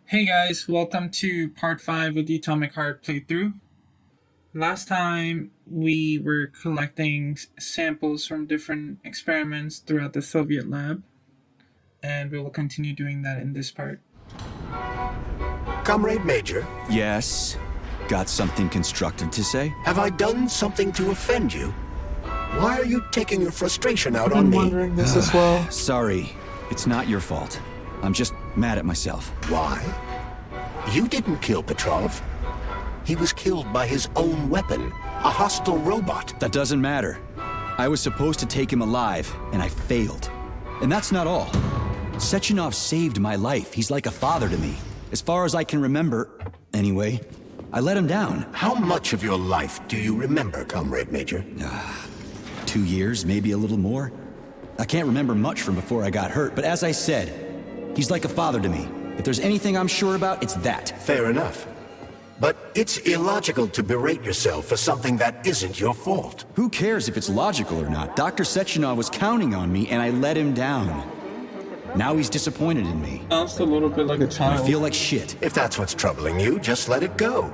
Hey guys, welcome to part 5 of the Atomic Heart playthrough. Last time we were collecting samples from different experiments throughout the Soviet lab, and we will continue doing that in this part. Comrade Major, Yes? Got something constructive to say? have I done something to offend you? Why are you taking your frustration out on I'm me? wondering this as well. Sorry, it's not your fault. I'm just mad at myself. Why? You didn't kill Petrov. He was killed by his own weapon, a hostile robot. That doesn't matter. I was supposed to take him alive, and I failed. And that's not all. Sechenov saved my life. He's like a father to me. As far as I can remember, anyway, I let him down. How much of your life do you remember, Comrade Major? 2 years, maybe a little more. I can't remember much from before I got hurt, but as I said, he's like a father to me. If there's anything I'm sure about, it's that. Fair enough. But it's illogical to berate yourself for something that isn't your fault. Who cares if it's logical or not? Dr. Sechenov was counting on me, and I let him down. Now he's disappointed in me. Sounds a little bit like a I child. feel like shit. If that's what's troubling you, just let it go.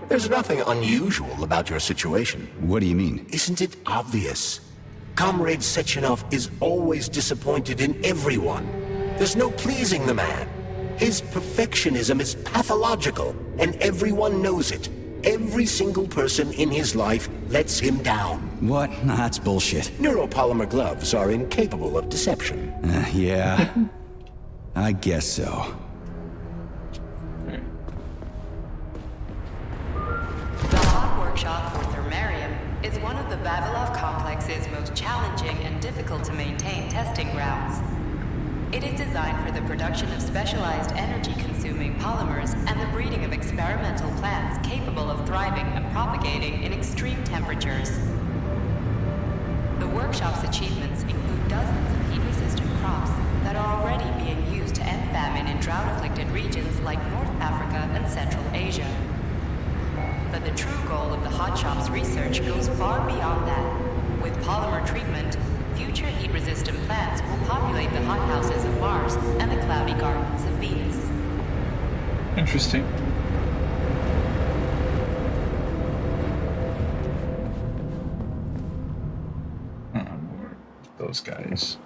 There's nothing unusual about your situation. What do you mean? Isn't it obvious? Comrade Sechenov is always disappointed in everyone. There's no pleasing the man. His perfectionism is pathological, and everyone knows it. Every single person in his life lets him down. What? Nah, that's bullshit. Neuropolymer gloves are incapable of deception. Yeah. I guess so. The hot workshop for thermarium is one of the Vavilov complex's most challenging and difficult to maintain testing grounds. It is designed for the production of specialized energy-consuming polymers and the breeding of experimental plants capable of thriving and propagating in extreme temperatures. The workshop's achievements include dozens of heat-resistant crops that are already being used to end famine in drought-afflicted regions like North Africa and Central Asia. But the true goal of the hot shop's research goes far beyond that. With polymer treatment, future heat-resistant plants will populate the hothouses of Mars and the cloudy gardens of Venus. Interesting. More of those guys.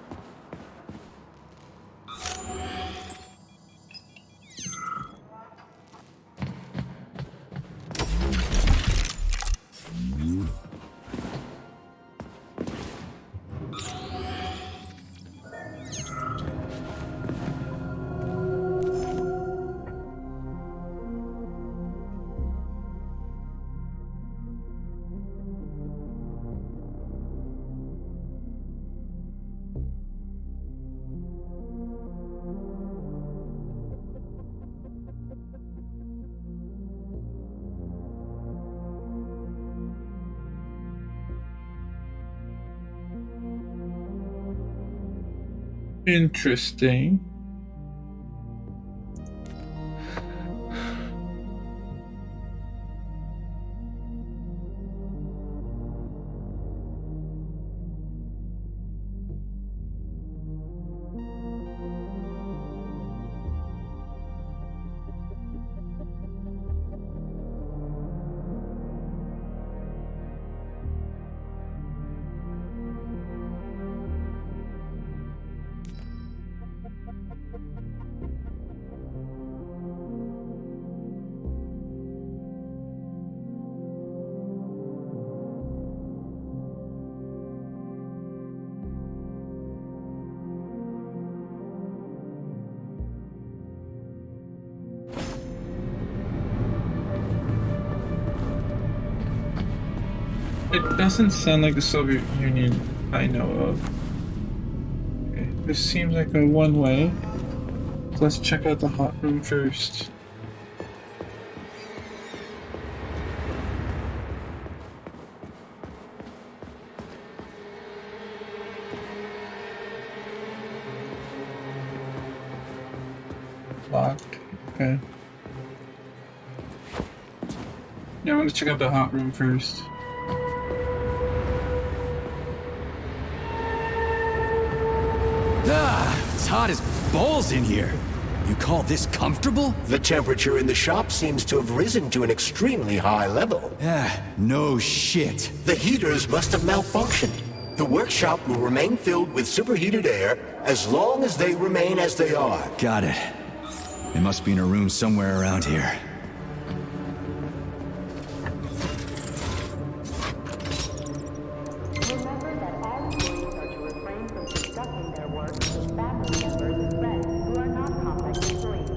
Interesting. It doesn't sound like the Soviet Union I know of. Okay, this seems like a one-way. So let's check out the hot room first. Locked. Okay. Yeah, I'm gonna check out the hot room first. It's hot as balls in here. You call this comfortable? The temperature in the shop seems to have risen to an extremely high level. No shit. The heaters must have malfunctioned. The workshop will remain filled with superheated air as long as they remain as they are. Got it. They must be in a room somewhere around here. Remember that all employees are to refrain from discussing their work with family members and friends who are not complex employees.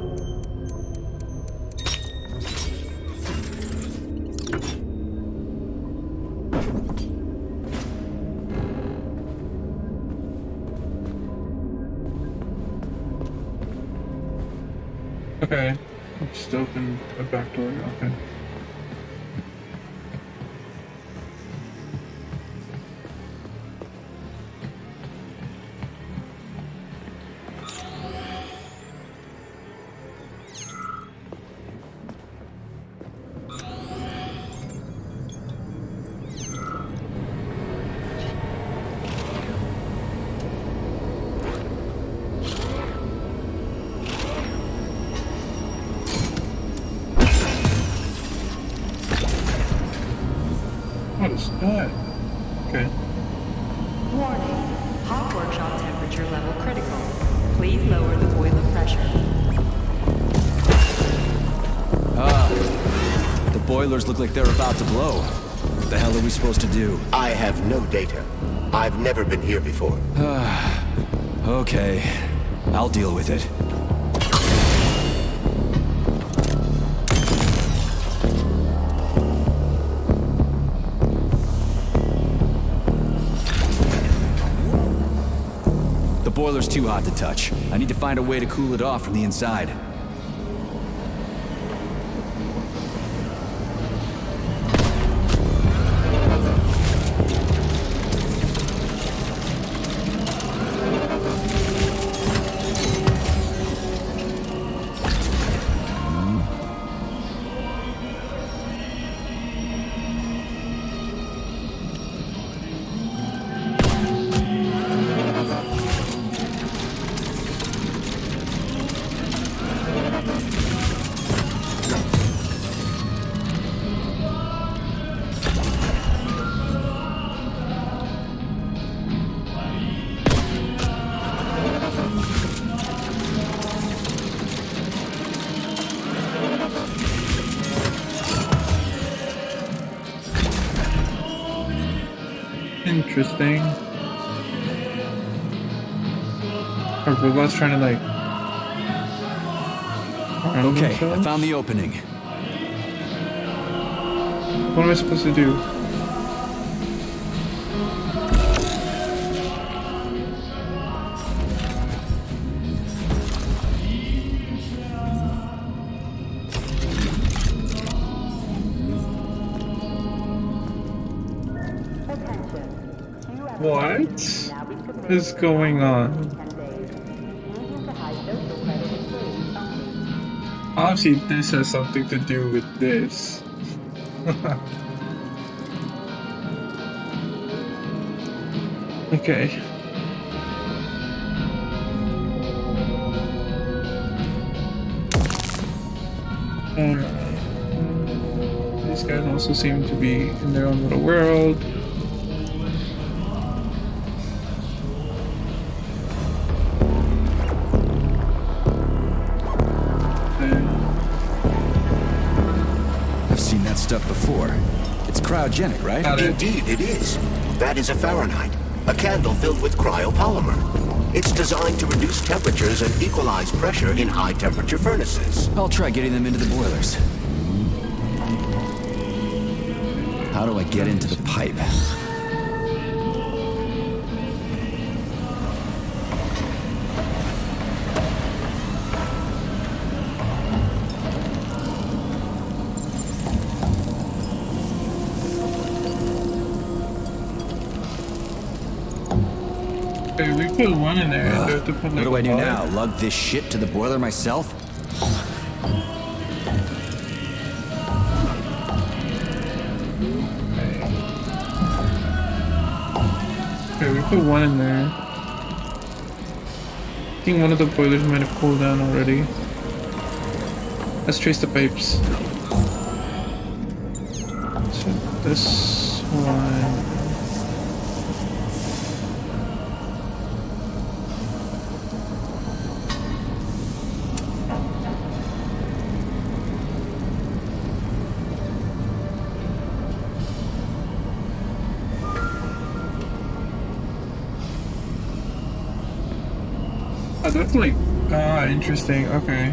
Okay. Just open a back door. Okay. What is that? Okay. Warning. Hot workshop temperature level critical. Please lower the boiler pressure. The boilers look like they're about to blow. What the hell are we supposed to do? I have no data. I've never been here before. Okay. I'll deal with it. The boiler's too hot to touch. I need to find a way to cool it off from the inside. Interesting. Are robots trying to like harm Okay, themselves? I found the opening. What am I supposed to do? What is going on? Obviously, this has something to do with this. Okay. These guys also seem to be in their own little world. I've seen that stuff before. It's cryogenic, right? Indeed, it is. That is a Fahrenheit, a candle filled with cryopolymer. It's designed to reduce temperatures and equalize pressure in high-temperature furnaces. I'll try getting them into the boilers. How do I get into the pipe? Okay, we put one in there. Do we have to put, like, What do I do a now? Lug this shit to the boiler myself? Okay, we put one in there. I think one of the boilers might have cooled down already. Let's trace the pipes. So this one. Oh, that's like, interesting, okay.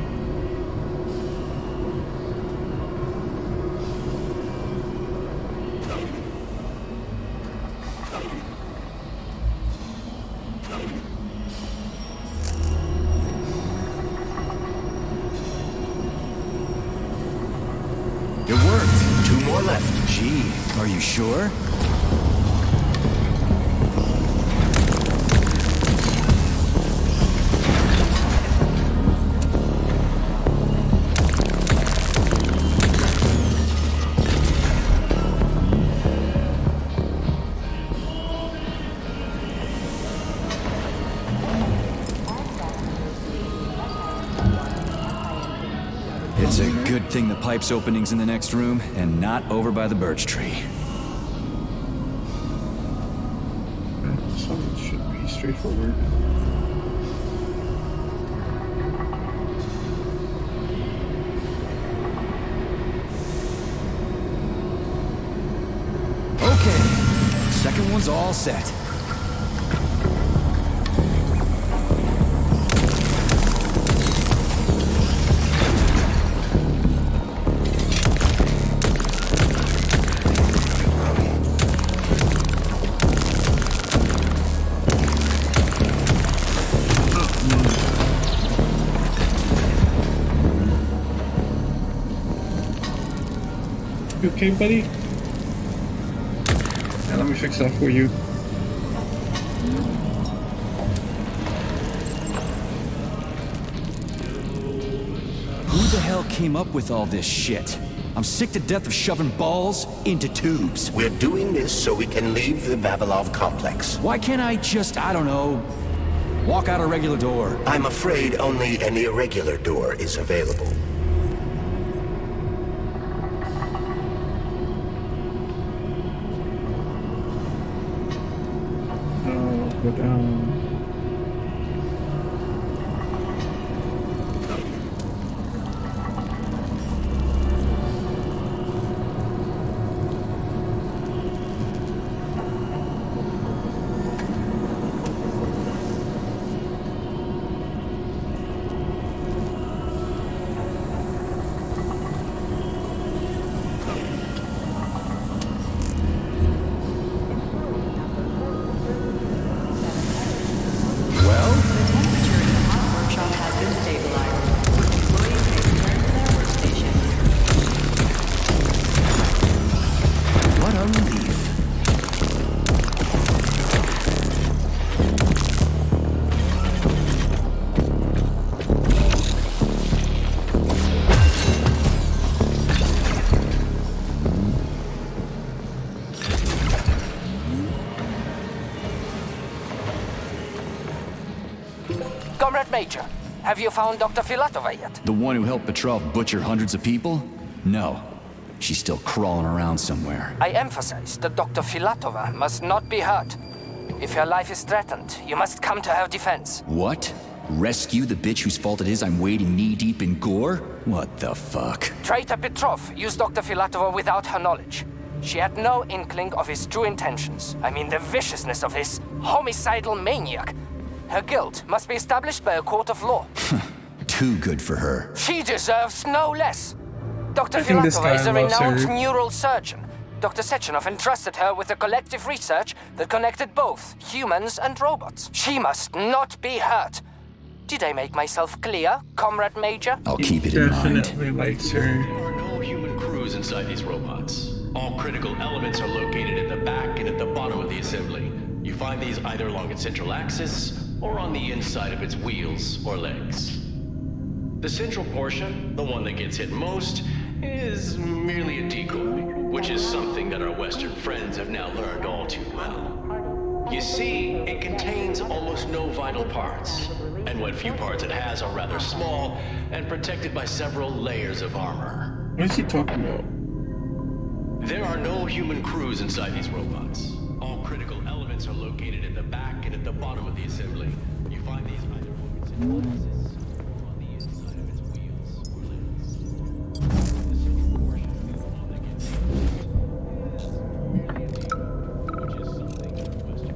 It worked. 2 more left. Gee, are you sure? It's a good thing the pipe's opening's in the next room and not over by the birch tree. So it should be straightforward. Okay, second one's all set. You okay, buddy? Yeah, let me fix that for you. Who the hell came up with all this shit? I'm sick to death of shoving balls into tubes. We're doing this so we can leave the Vavilov complex. Why can't I just, I don't know, walk out a regular door? I'm afraid only an irregular door is available. Go down. Comrade Major, have you found Dr. Filatova yet? The one who helped Petrov butcher hundreds of people? No. She's still crawling around somewhere. I emphasize that Dr. Filatova must not be hurt. If her life is threatened, you must come to her defense. What? Rescue the bitch whose fault it is I'm wading knee-deep in gore? What the fuck? Traitor Petrov used Dr. Filatova without her knowledge. She had no inkling of his true intentions. I mean the viciousness of his homicidal maniac. Her guilt must be established by a court of law. Too good for her. She deserves no less. Dr. I think this Filatova guy is a loves renowned her. neural surgeon. Dr. Sechenov entrusted her with a collective research that connected both humans and robots. She must not be hurt. Did I make myself clear, Comrade Major? I'll keep it in mind. Definitely likes her. There are no human crews inside these robots. All critical elements are located at the back and at the bottom of the assembly. You find these either along its central axis or on the inside of its wheels or legs. The central portion, the one that gets hit most, is merely a decoy, which is something that our Western friends have now learned all too well. You see, it contains almost no vital parts. and what few parts it has are rather small and protected by several layers of armor. What is he talking about? There are no human crews inside these robots. All critical elements are located in the back and at the bottom of the assembly. You find these either on its axis or on the inside of its wheels or limbs. The central portion of the wall that gets which is something of a question.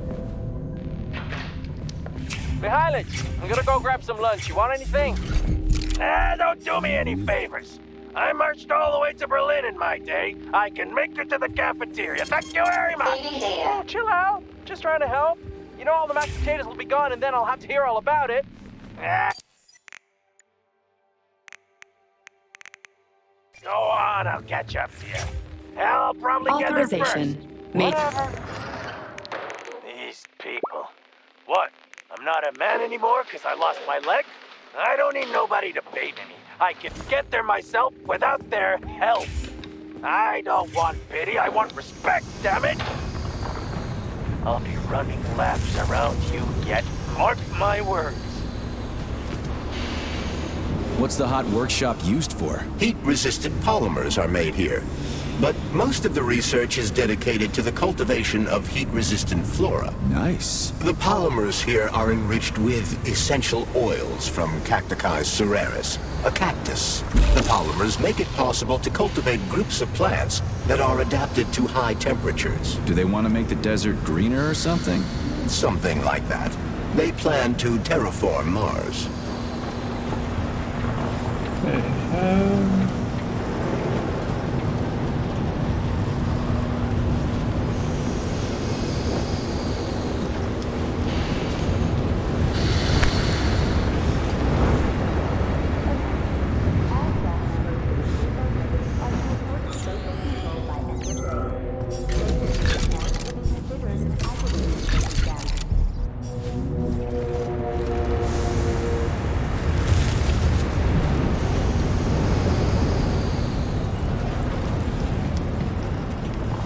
Mihalich, I'm gonna go grab some lunch. You want anything? Nah, don't do me any favors. I marched all the way to Berlin in my day. I can make it to the cafeteria. Thank you very much. Oh, chill out. Just trying to help. You know all the mashed potatoes will be gone and then I'll have to hear all about it. Ah. Go on, I'll catch up to you. Hell, I'll probably get there first. Authorization. Made. Whatever. These people. What? I'm not a man anymore because I lost my leg? I don't need nobody to baby me. I can get there myself without their help. I don't want pity, I want respect, damn it! I'll be running laps around you yet. Mark my words. What's the hot workshop used for? Heat-resistant polymers are made here. But most of the research is dedicated to the cultivation of heat-resistant flora. Nice. The polymers here are enriched with essential oils from Cacticus cereris, a cactus. The polymers make it possible to cultivate groups of plants that are adapted to high temperatures. Do they want to make the desert greener or something? Something like that. They plan to terraform Mars.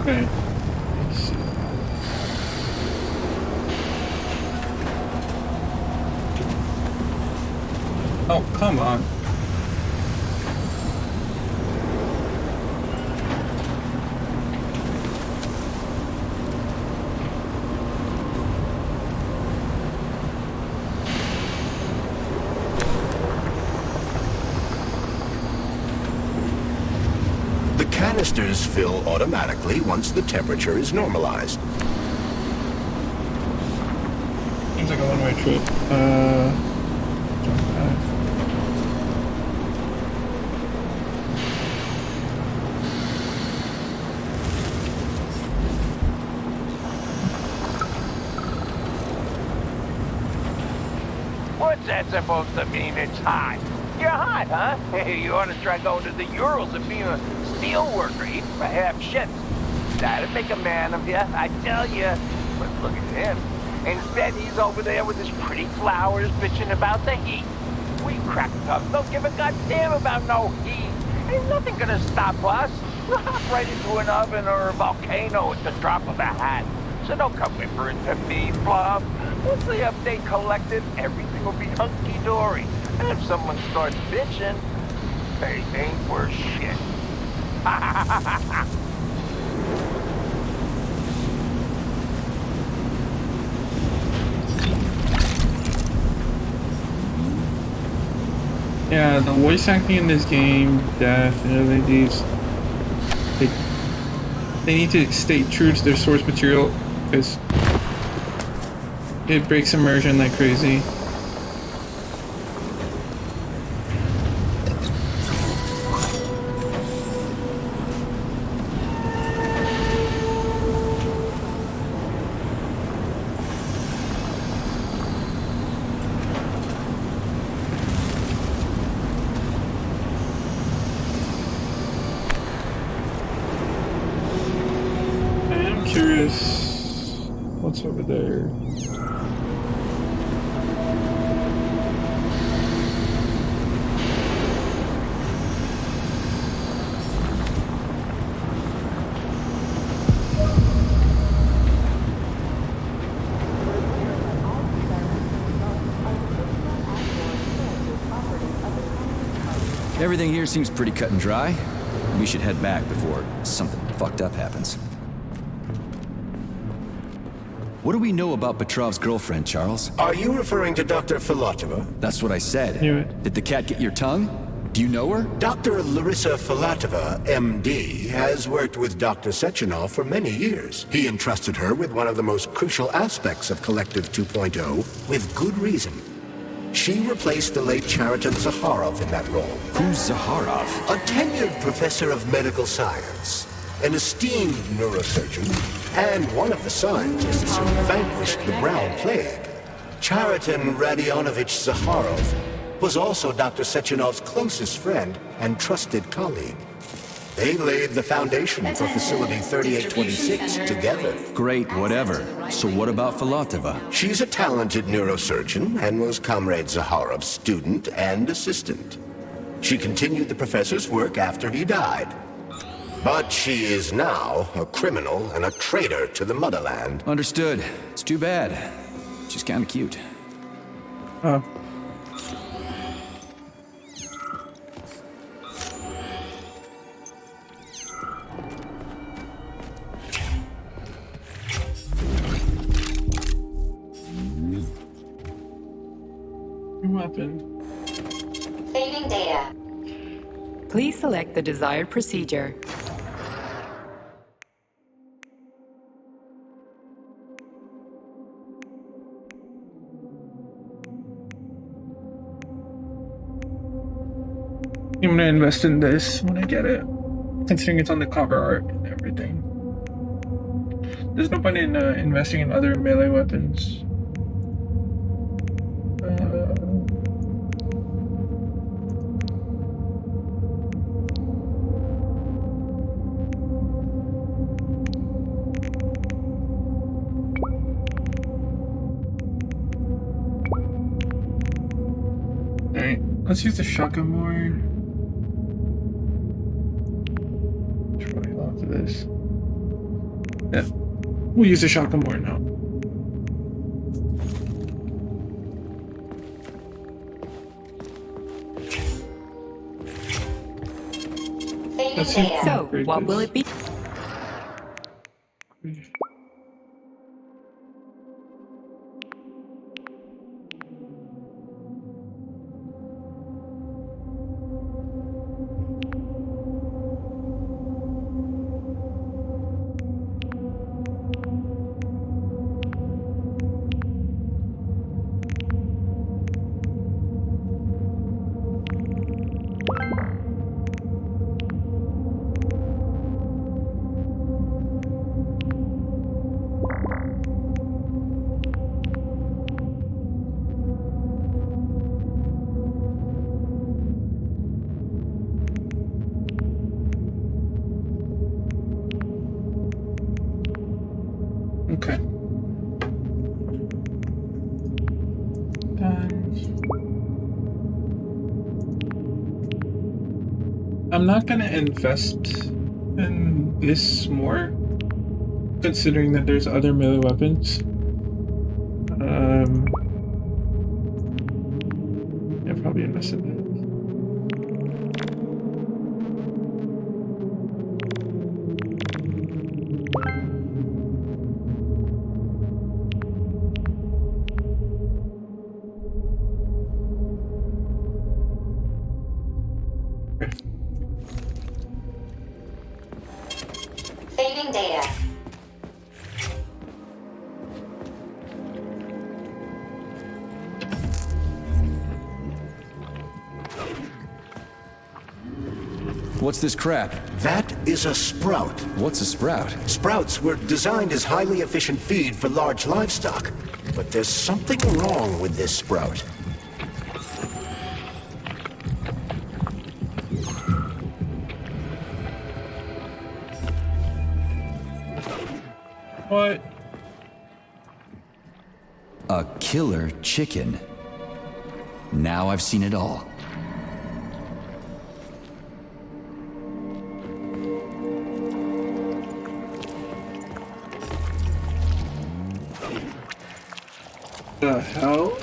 Okay. Let's see. Oh, come on. The canisters fill automatically once the temperature is normalized. Seems like a one-way trip. Jump back. What's that supposed to mean? It's hot. You're hot, huh? You ought to try going to the Urals and being a steel worker, even for half shifts. That'd make a man of you, I tell you. But look at him. Instead, he's over there with his pretty flowers bitching about the heat. We crack tubs don't give a goddamn about no heat. Ain't nothing gonna stop us. We'll hop right into an oven or a volcano at the drop of a hat. So don't come whimpering to me, Fluff. Once the update collected, everything will be hunky-dory. And if someone starts bitching, they ain't worth shit. Yeah, the voice acting in this game definitely needs. They need to stay true to their source material because it breaks immersion like crazy. Curious what's over there. Everything here seems pretty cut and dry. We should head back before something fucked up happens. What do we know about Petrov's girlfriend, Charles? Are you referring to Dr. Filatova? That's what I said. Knew it. Did the cat get your tongue? Do you know her? Dr. Larissa Filatova, MD, has worked with Dr. Sechenov for many years. He entrusted her with one of the most crucial aspects of Collective 2.0, with good reason. She replaced the late Chariton Zakharov in that role. Who's Zakharov? A tenured professor of medical science, an esteemed neurosurgeon, and one of the scientists who vanquished the Brown Plague. Chariton Radionovich Zakharov was also Dr. Sechenov's closest friend and trusted colleague. They laid the foundation for Facility 3826 together. Great, whatever. So what about Filatova? She's a talented neurosurgeon and was Comrade Zakharov's student and assistant. She continued the professor's work after he died. But she is now a criminal and a traitor to the motherland. Understood. It's too bad. She's kinda cute. Oh. Weapon. Saving data. Please select the desired procedure. I'm gonna invest in this when I get it, considering it's on the cover art and everything. There's no point in investing in other melee weapons. Alright, let's use the shotgun more. Try lots of this. Yeah, we'll use the shotgun more now. Let's see if we can So, upgrade what this. will it be? Okay. Done. I'm not gonna invest in this more, considering that there's other melee weapons. Yeah, probably invest in this. Saving data. What's this crap? That is a sprout. What's a sprout? Sprouts were designed as highly efficient feed for large livestock. But there's something wrong with this sprout. What? A killer chicken. Now I've seen it all. The hell?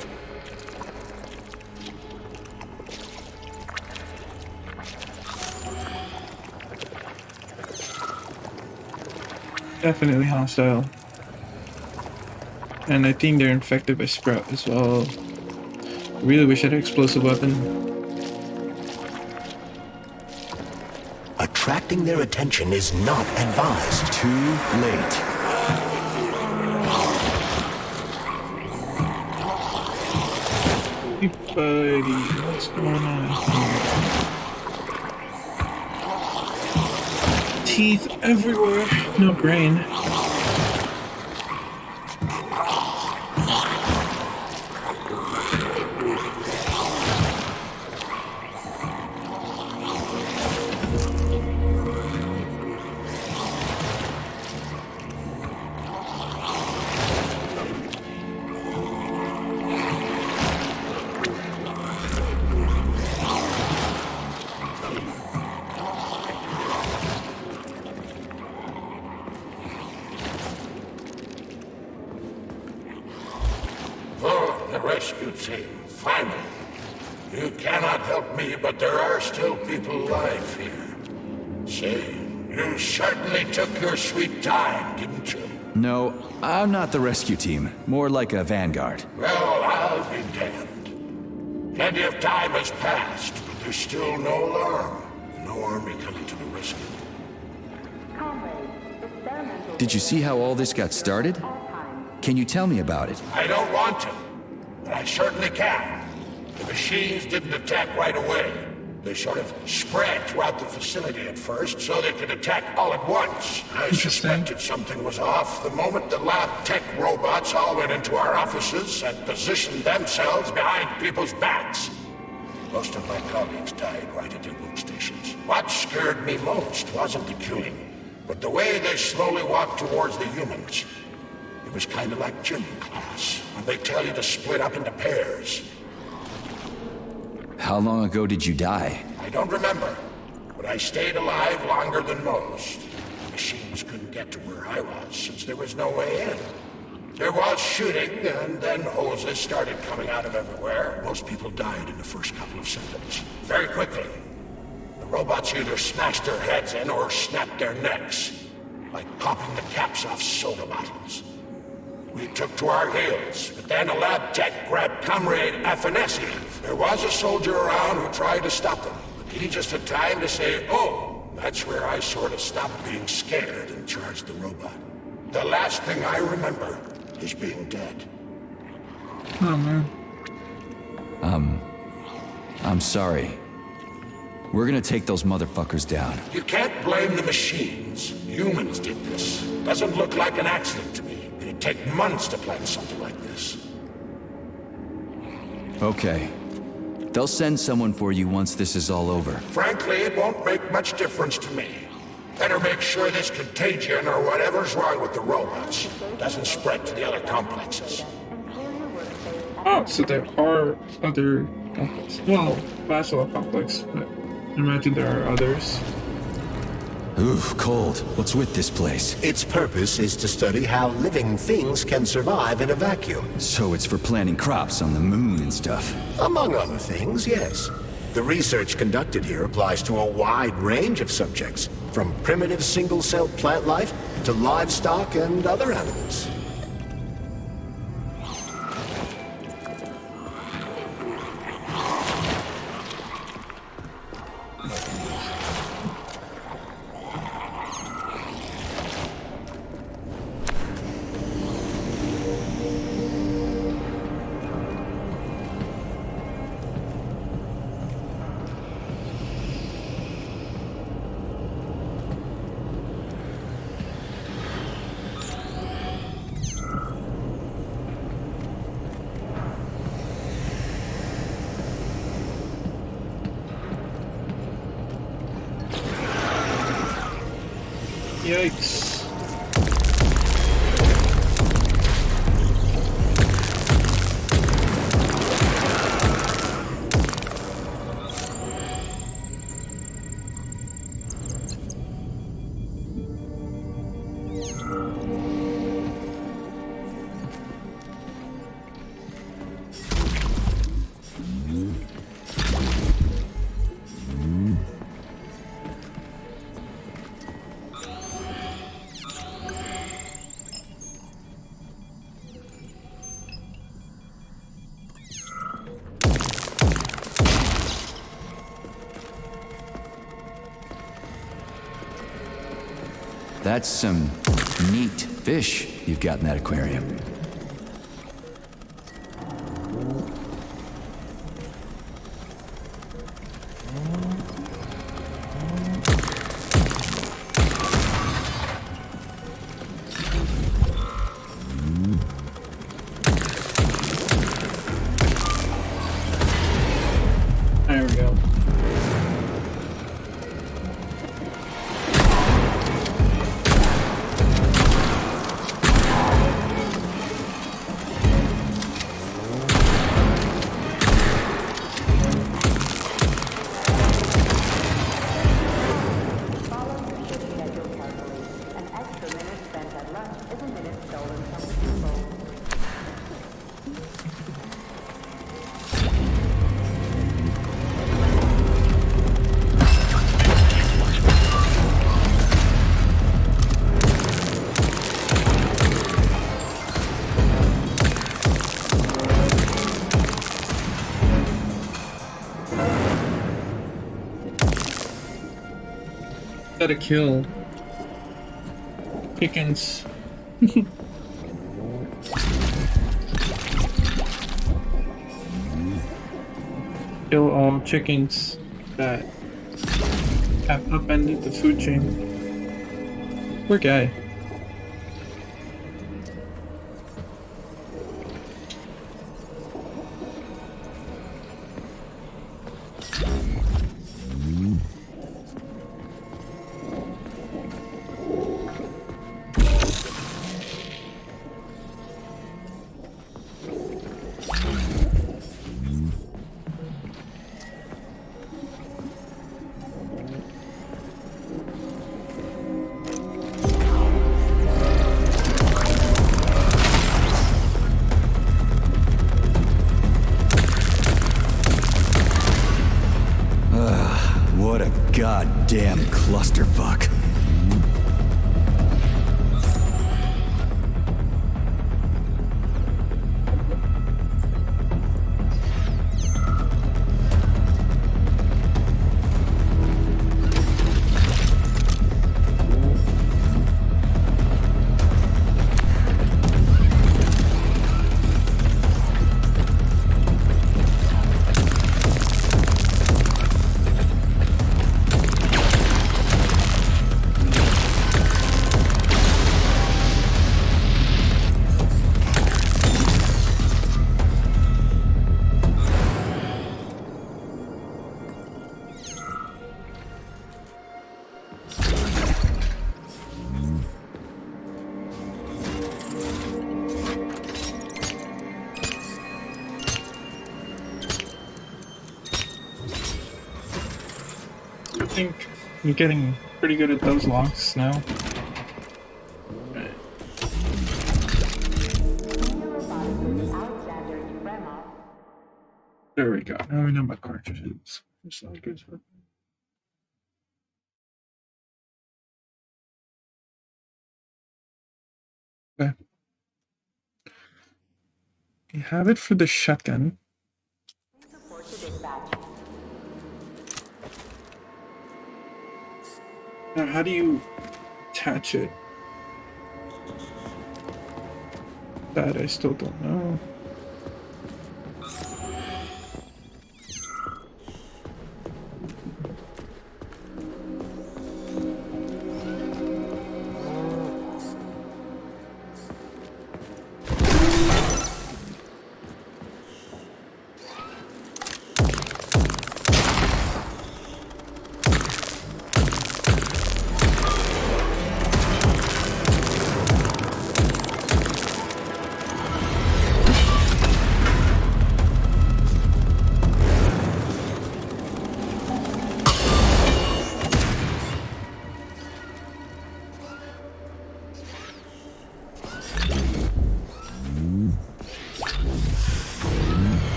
definitely hostile. And I think they're infected by Sprout as well. Really wish I had an explosive weapon. Attracting their attention is not advised. Too late. Hey buddy, what's going on here? Teeth everywhere, no brain. The rescue team, finally. You cannot help me, but there are still people alive here. Say, you certainly took your sweet time, didn't you? No, I'm not the rescue team. More like a vanguard. Well, I'll be damned. Plenty of time has passed, but there's still no alarm. No army coming to the rescue. Did you see how all this got started? Can you tell me about it? I don't want to, but I certainly can. The machines didn't attack right away. They sort of spread throughout the facility at first, so they could attack all at once. I suspected something was off the moment the lab tech robots all went into our offices and positioned themselves behind people's backs. Most of my colleagues died right at their workstations. What scared me most wasn't the killing, but the way they slowly walked towards the humans. It was kind of like gym class, when they tell you to split up into pairs. How long ago did you die? I don't remember, but I stayed alive longer than most. The machines couldn't get to where I was, since there was no way in. There was shooting, and then hoses started coming out of everywhere. Most people died in the first couple of seconds. Very quickly. The robots either smashed their heads in or snapped their necks, like popping the caps off soda bottles. We took to our heels, but then a lab tech grabbed Comrade Afanasiev. There was a soldier around who tried to stop them, but he just had time to say, "Oh," that's where I sort of stopped being scared and charged the robot. The last thing I remember is being dead. Oh man. I'm sorry. We're gonna take those motherfuckers down. You can't blame the machines. Humans did this. Doesn't look like an accident to me. It'd take months to plan something like this. Okay. They'll send someone for you once this is all over. Frankly, it won't make much difference to me. Better make sure this contagion or whatever's wrong with the robots doesn't spread to the other complexes. Oh, so there are other complexes. Well, Basel complex, but I imagine there are others. Oof, cold. What's with this place? Its purpose is to study how living things can survive in a vacuum. So it's for planting crops on the moon and stuff. Among other things, yes. The research conducted here applies to a wide range of subjects, from primitive single-celled plant life to livestock and other animals. Yikes. That's some neat fish you've got in that aquarium. There we go. Gotta kill chickens. Kill all chickens that have upended the food chain. Poor guy. What a goddamn clusterfuck. I think I'm getting pretty good at those locks now. There we go. Now we know my cartridges. This sounds good. Okay. You have it for the shotgun. Now, how do you attach it? That I still don't know.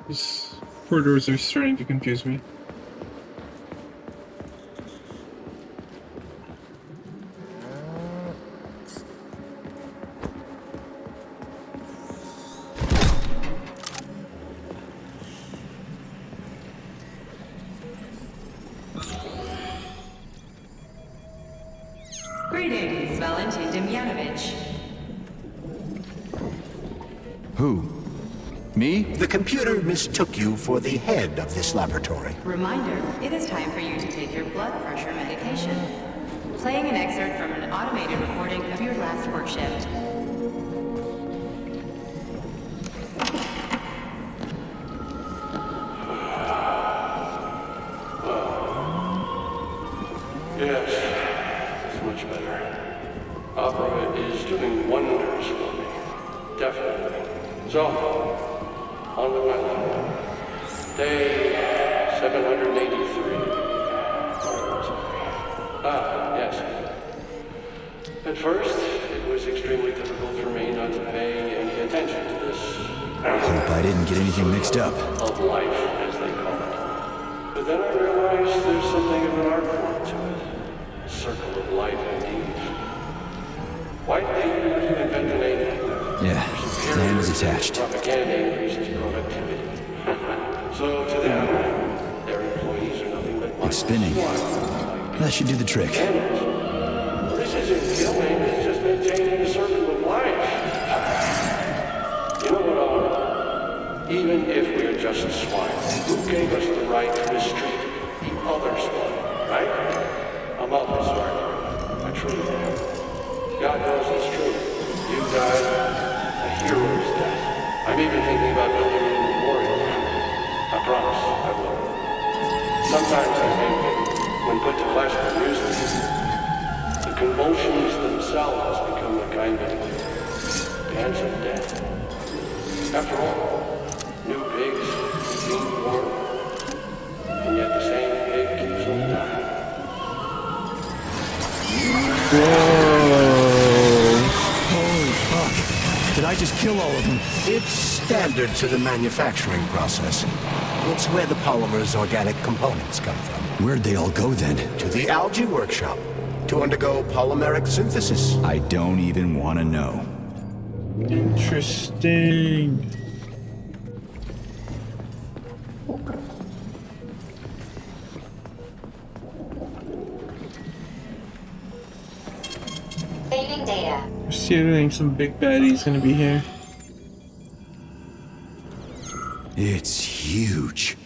These corridors are starting to confuse me. Greetings, Valentin Demyanovich. Who? Me? The computer mistook you for the head of this laboratory. Reminder, it is time for you to take your blood pressure medication. Playing an excerpt from an automated recording of your last work shift. Yes, it's much better. Opera is doing wonders for me. Definitely. So, on with my life. Day 783. Yes. At first, it was extremely difficult for me not to pay any attention to this. Hope I didn't get anything mixed up. Of life, as they call it. But then I realized there's something of an art form to it. A circle of life, indeed. White papers to invent an alien. Yeah, plan was attached. Propaganda increases productivity. So to them, their employees are nothing but It's spinning. That should do the trick. This isn't killing, it's just maintaining a circle of life. You know what, Oliver? Even if we're just swine, who gave us the right to mistreat the other swine, right? I'm awfully sorry. I truly am. God knows it's true. You died, a hero's death. I'm even thinking about building a memorial. I promise I will. Sometimes I think that when put to classical music, the convulsions themselves become a kind of dance of death. After all, new pigs being born, and yet the same pig keeps on dying. Holy fuck. Did I just kill all of them? It's standard to the manufacturing process. It's where the polymer's organic components come from. Where'd they all go then? To the algae workshop to undergo polymeric synthesis. I don't even want to know. Interesting. Saving data. Assuming some big baddie's gonna be here. It's huge.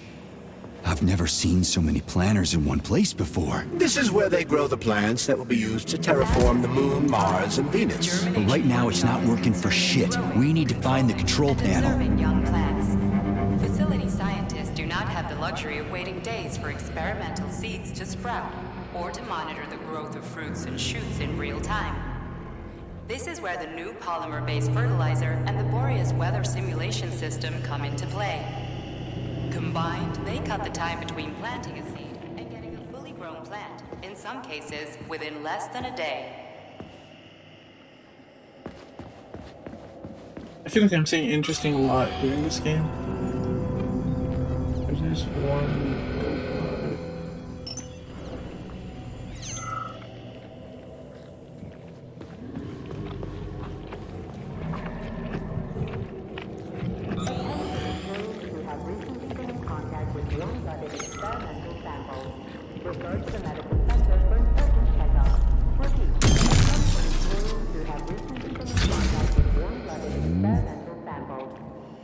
I've never seen so many planters in one place before. This is where they grow the plants that will be used to terraform the Moon, Mars, and Venus. But right now it's not working for shit. We need to find the control panel. Conserving young plants. Facility scientists do not have the luxury of waiting days for experimental seeds to sprout, or to monitor the growth of fruits and shoots in real time. This is where the new polymer-based fertilizer and the Boreas weather simulation system come into play. Combined, they cut the time between planting a seed and getting a fully grown plant, in some cases within less than a day. I feel like I'm saying interesting a lot during this game. There's this one.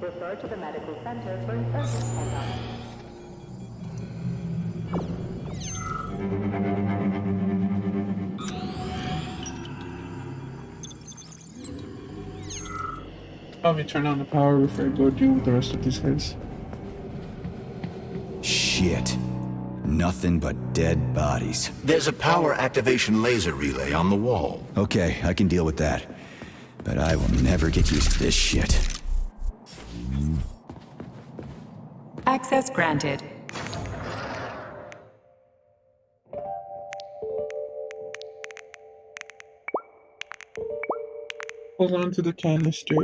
Refer to the medical center for an urgent checkup. Probably turn on the power before I go deal with the rest of these guys. Shit. Nothing but dead bodies. There's a power activation laser relay on the wall. Okay, I can deal with that. But I will never get used to this shit. Access granted. Hold on to the canister.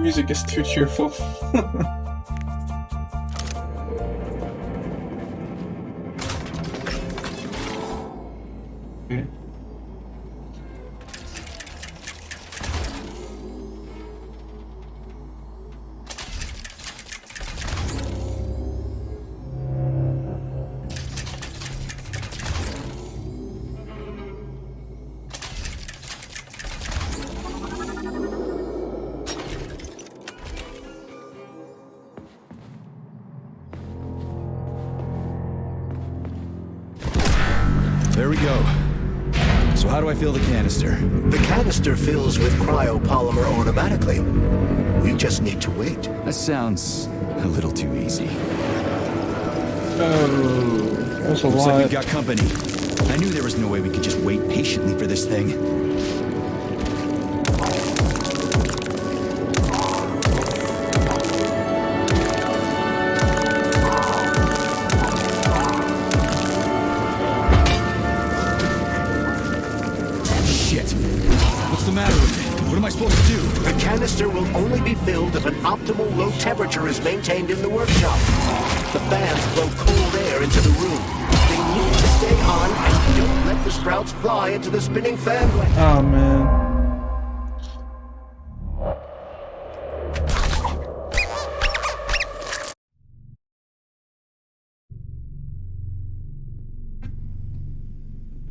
music is too cheerful. Okay. There we go. So how do I fill the canister? The canister fills with cryopolymer automatically. We just need to wait. That sounds a little too easy. Oh, that's a Looks lot. like we got company. I knew there was no way we could just wait patiently for this thing. Shit. What's the matter with it? What am I supposed to do? The canister will only be filled if an optimal low temperature is maintained in the workshop. The fans blow cold air into the room. They need to stay on and don't let the sprouts fly into the spinning fan blade. Oh man.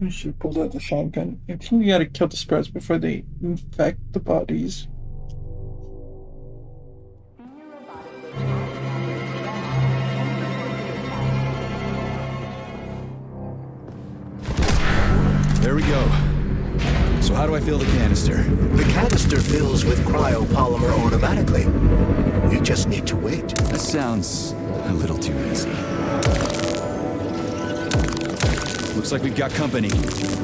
She pulled out the shotgun. I think we gotta kill the sprouts before they infect the bodies. There we go. So how do I fill the canister? The canister fills with cryopolymer automatically. We just need to wait. That sounds a little too easy. Looks like we've got company.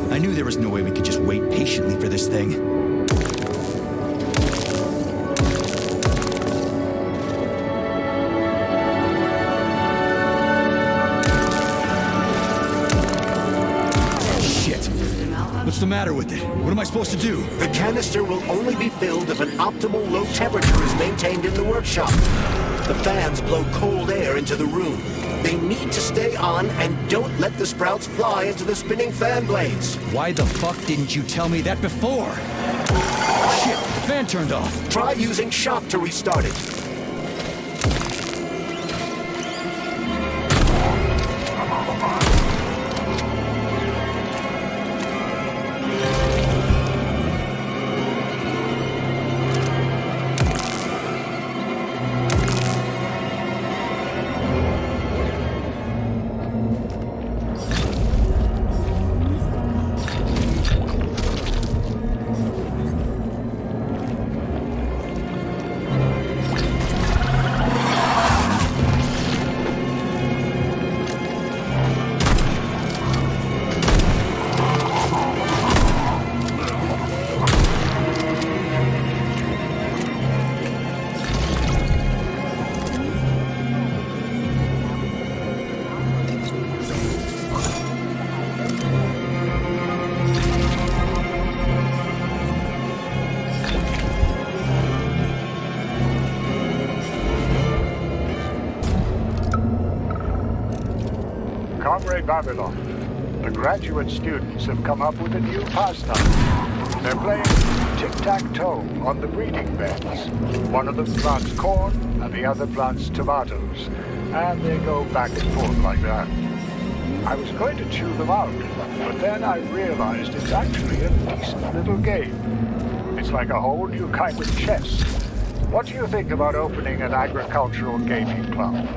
I knew there was no way we could just wait patiently for this thing. What's the matter with it? What am I supposed to do? The canister will only be filled if an optimal low temperature is maintained in the workshop. The fans blow cold air into the room. They need to stay on and don't let the sprouts fly into the spinning fan blades. Why the fuck didn't you tell me that before? Shit, the fan turned off. Try using shock to restart it. Comrade Babylon, the graduate students have come up with a new pastime. They're playing tic-tac-toe on the breeding beds. One of them plants corn and the other plants tomatoes. And they go back and forth like that. I was going to chew them out, but then I realized it's actually a decent little game. It's like a whole new kind of chess. What do you think about opening an agricultural gaming club?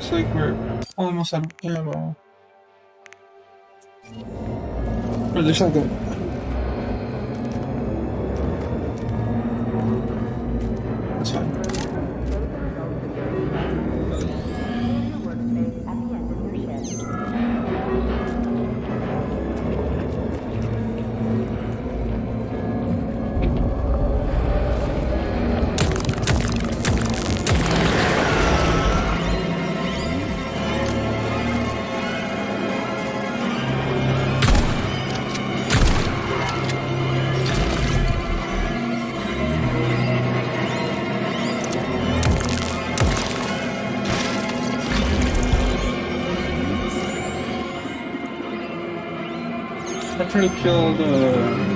Looks like we're almost out of ammo. For the shotgun. That's fine. I'm trying to kill the...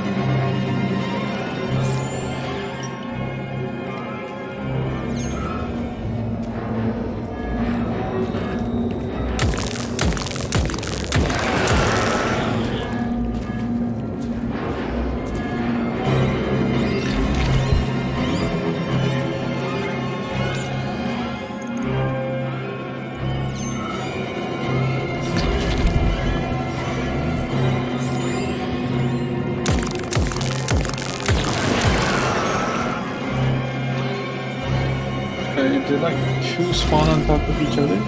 Did like two spawn on top of each other?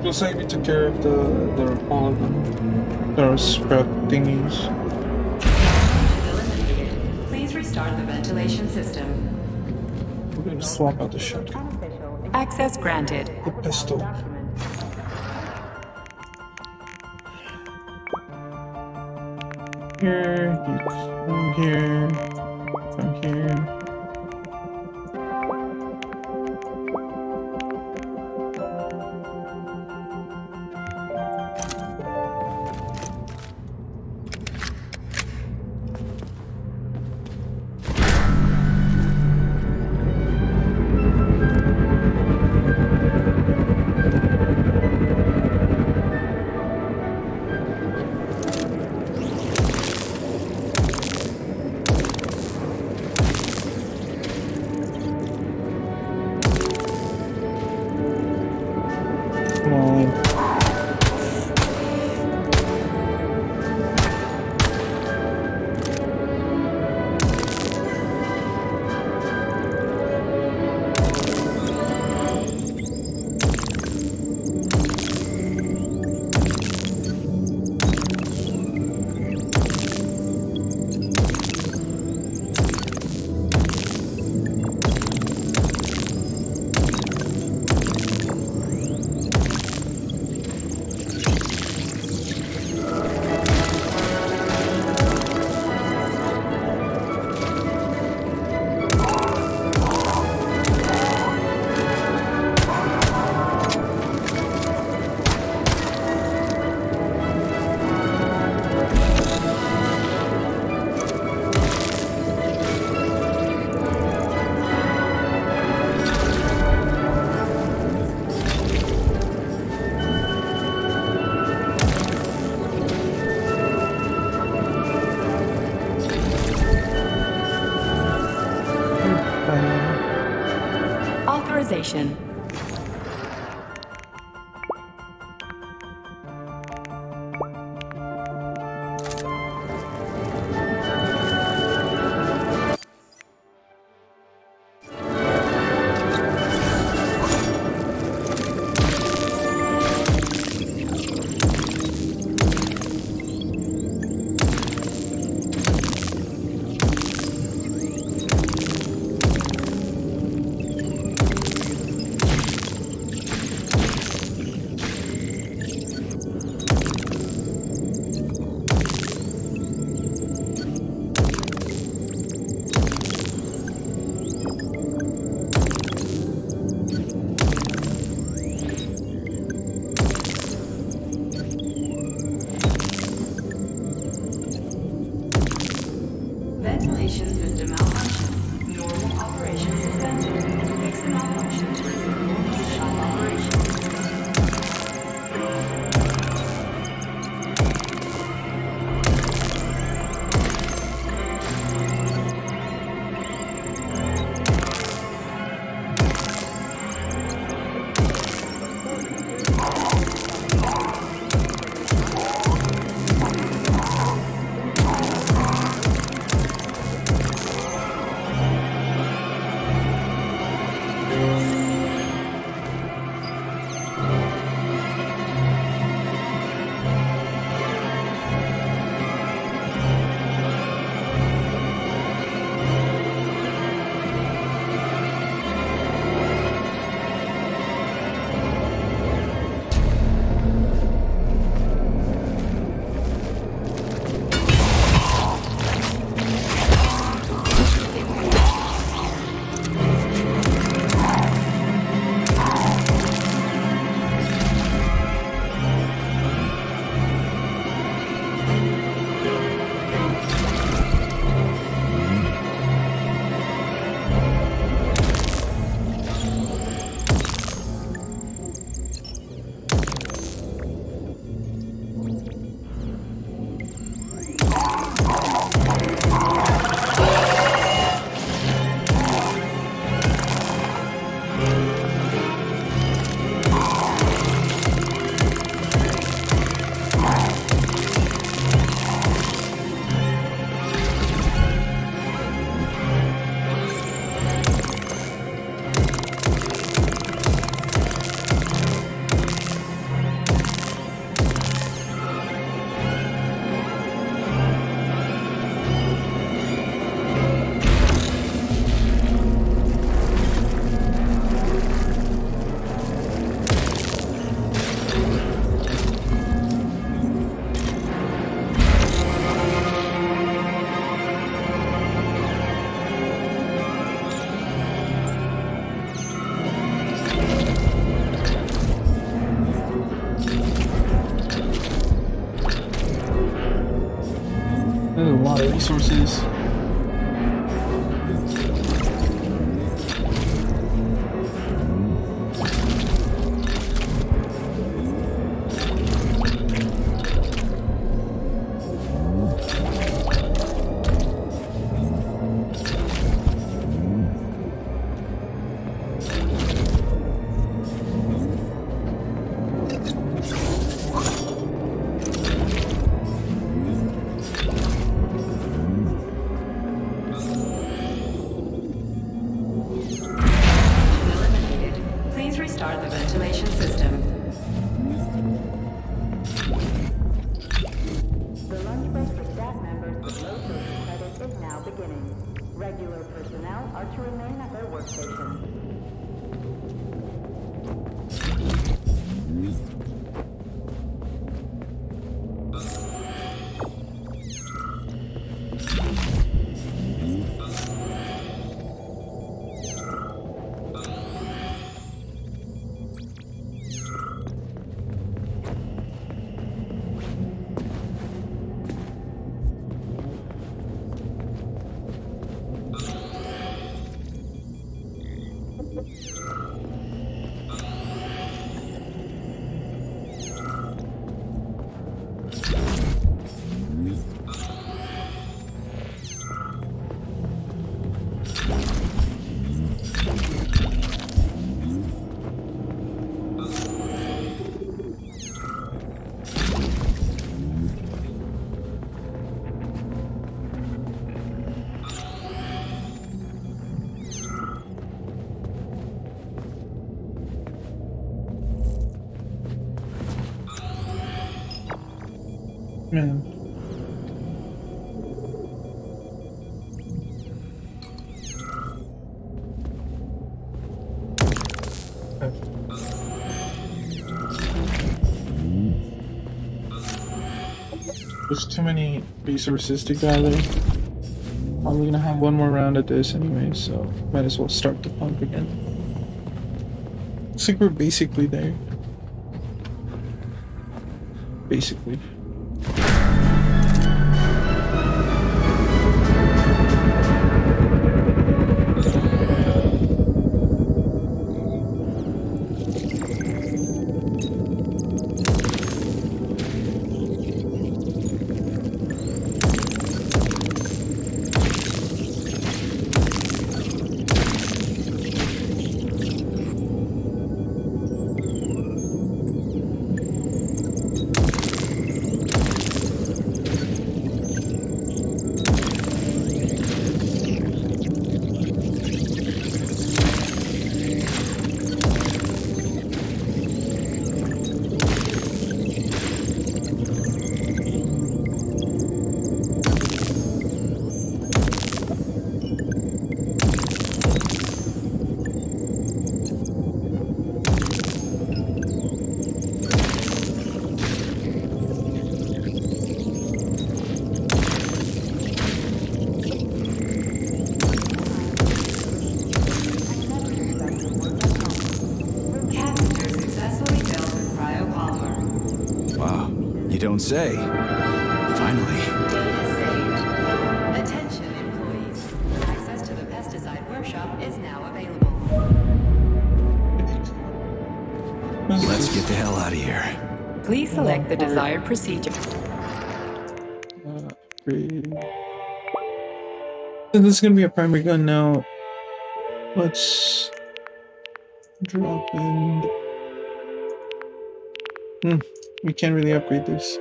Looks like we took care of all of them. Those spread thingies. Please restart the ventilation system. We're going to swap out the shotgun. Access granted. The pistol. Here, you come here, come here. Authorization. resources. Man. There's too many resources to gather. Probably gonna have one more round at this anyway, so might as well start the pump again. Looks like we're basically there. Basically. Don't say. Finally. Attention, employees. Access to the pesticide workshop is now available. Let's get the hell out of here. Please select the desired procedure. This is gonna be a primary gun now. Let's drop in. We can't really upgrade this.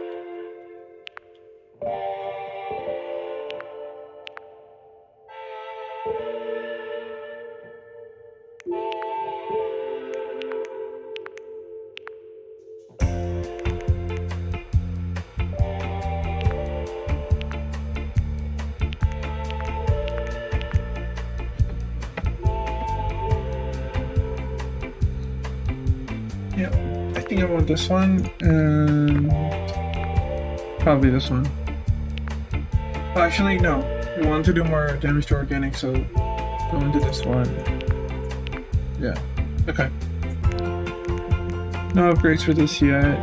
Yeah, I think I want this one and probably this one. Oh, actually, no. We want to do more damage to organic, so go into this one. Yeah. Okay. No upgrades for this yet.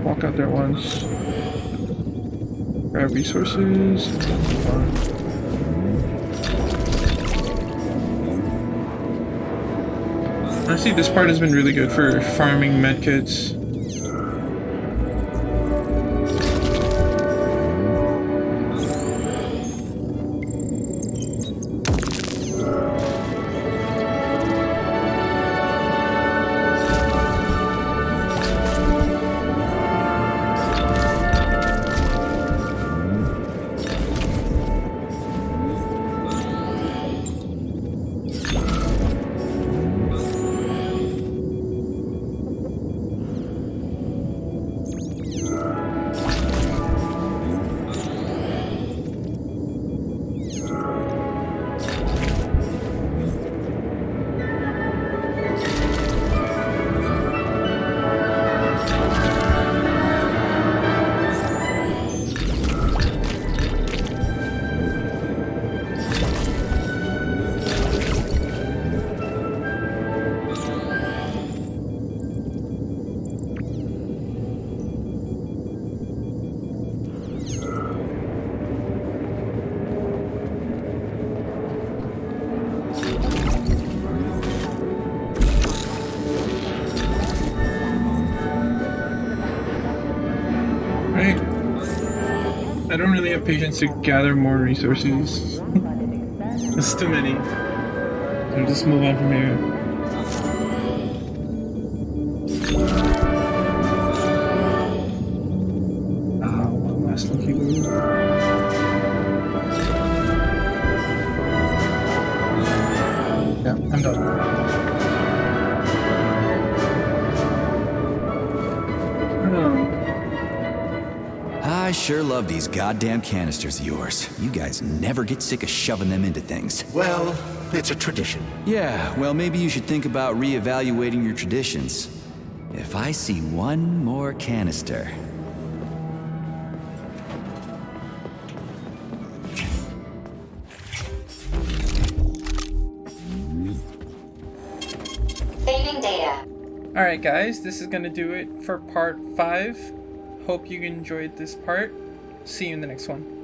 walk out there once. Grab resources. Honestly, this part has been really good for farming medkits. I don't really have patience to gather more resources. It's too many. So just move on from here. One last lucky move. Yeah, I'm done. I sure love these goddamn canisters of yours. You guys never get sick of shoving them into things. Well, it's a tradition. Yeah, well, maybe you should think about reevaluating your traditions. If I see one more canister... Saving data. Alright guys, this is gonna do it for part 5. Hope you enjoyed this part. See you in the next one.